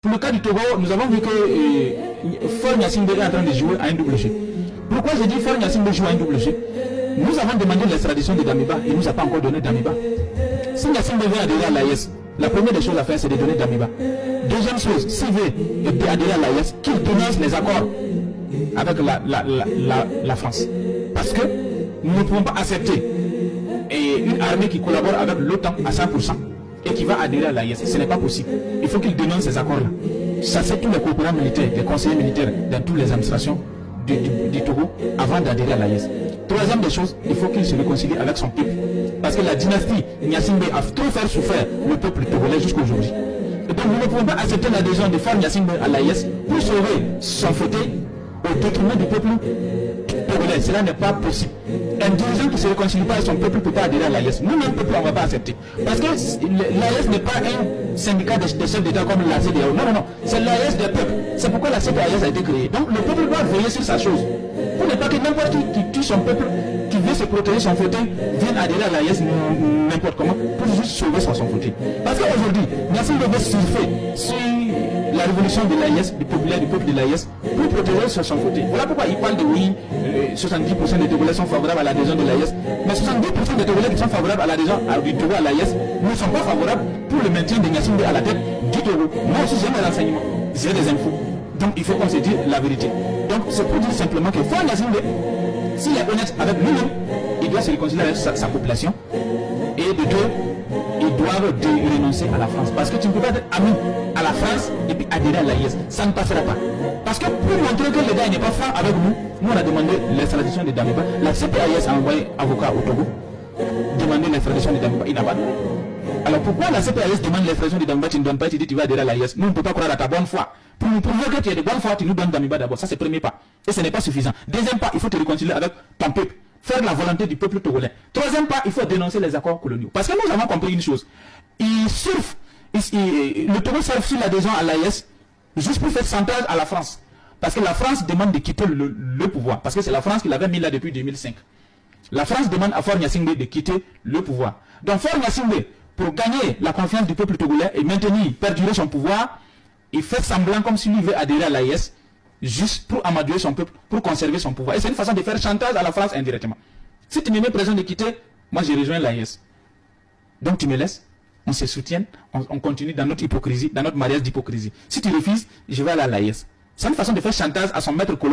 Pour le cas du Togo, nous avons vu que Faure Gnassingbé est en train de jouer à un double jeu. Pourquoi j'ai dit Faure Gnassingbé joue à un double jeu? Nous avons demandé l'extradition de Damiba, il ne nous a pas encore donné Damiba. Si Gnassingbé veut adhérer à l'AES, la première des choses à faire, c'est de donner Damiba. Deuxième chose, s'il veut adhérer à l'AES, qu'il dénonce les accords avec la France. Parce que nous ne pouvons pas accepter une armée qui collabore avec l'OTAN à 100%. Et qui va adhérer à l'AES, ce n'est pas possible. Il faut qu'il dénonce ces accords-là. Ça, c'est tous les coopérants militaires, les conseillers militaires dans toutes les administrations du Togo avant d'adhérer à l'AES. Troisième des choses, il faut qu'il se réconcilie avec son peuple. Parce que la dynastie Gnassingbé a trop fait souffrir le peuple togolais jusqu'à aujourd'hui. Et donc nous ne pouvons pas accepter l'adhésion de Faure Gnassingbé à l'AES pour sauver son fauteuil au détriment du peuple togolais. Cela n'est pas possible. Un dirigeant qui ne se réconcilie pas avec son peuple ne peut pas adhérer à l'AES. Nous-mêmes, peuple, on ne va pas accepter. Parce que l'AES n'est pas un syndicat des chefs d'État comme la CEDEAO. Non, non, non. C'est l'AES des peuples. C'est pourquoi la CEDEAO a été créée. Donc le peuple doit veiller sur sa chose. Pour ne pas que n'importe qui tue son peuple, qui veut se protéger son fauteuil, vienne adhérer à l'AES n'importe comment pour juste sauver son fauteuil. Parce qu'aujourd'hui, Gnassingbé veut surfer sur la révolution de l'AES, du peuple de l'AES, pour protéger son fauteuil. Voilà pourquoi il parle de oui, 70% des Togolais sont favorables à l'adhésion de l'AES, mais 70% des Togolais qui sont favorables à l'adhésion du Togo à l'AES ne sont pas favorables pour le maintien de Gnassingbé à la tête du Togo. Moi aussi j'ai mes renseignements, j'ai des infos. Donc il faut qu'on se dise la vérité. Donc c'est pour dire simplement que Faure Gnassingbé, s'il est honnête avec nous-mêmes, il doit se réconcilier avec sa population. Et de deux, ils doivent renoncer à la France. Parce que tu ne peux pas être ami à la France et puis adhérer à l'AES. Ça ne passera pas. Parce que pour montrer que le gars n'est pas franc avec nous, nous on a demandé l'extradition de Damiba. La CPAES a envoyé avocat au Togo, demander l'extradition de Damiba. Il n'a pas donné. Alors pourquoi la CPAES demande l'extradition de Damiba, tu ne donnes pas, tu dis tu vas adhérer à l'AES? Nous on ne peut pas croire à ta bonne foi. Pour nous prouver que tu es de bonne foi, tu nous donnes Damiba d'abord. Ça c'est le premier pas. Et ce n'est pas suffisant. Deuxième pas, il faut te réconcilier avec ton peuple. Faire la volonté du peuple togolais. Troisième pas, il faut dénoncer les accords coloniaux. Parce que nous avons compris une chose. Le Togo surfe sur l'adhésion à l'AES juste pour faire chantage à la France. Parce que la France demande de quitter le pouvoir. Parce que c'est la France qui l'avait mis là depuis 2005. La France demande à Faure Gnassingbé de quitter le pouvoir. Donc Faure Gnassingbé, pour gagner la confiance du peuple togolais et maintenir, perdurer son pouvoir, il fait semblant comme s'il veut adhérer à l'AES juste pour amadouer son peuple, pour conserver son pouvoir. Et c'est une façon de faire chantage à la France indirectement. Si tu me mets présent de quitter, moi je rejoins l'AES. Donc tu me laisses, on se soutient, on continue dans notre hypocrisie, dans notre mariage d'hypocrisie. Si tu refuses, je vais aller à l'AES. C'est une façon de faire chantage à son maître colon.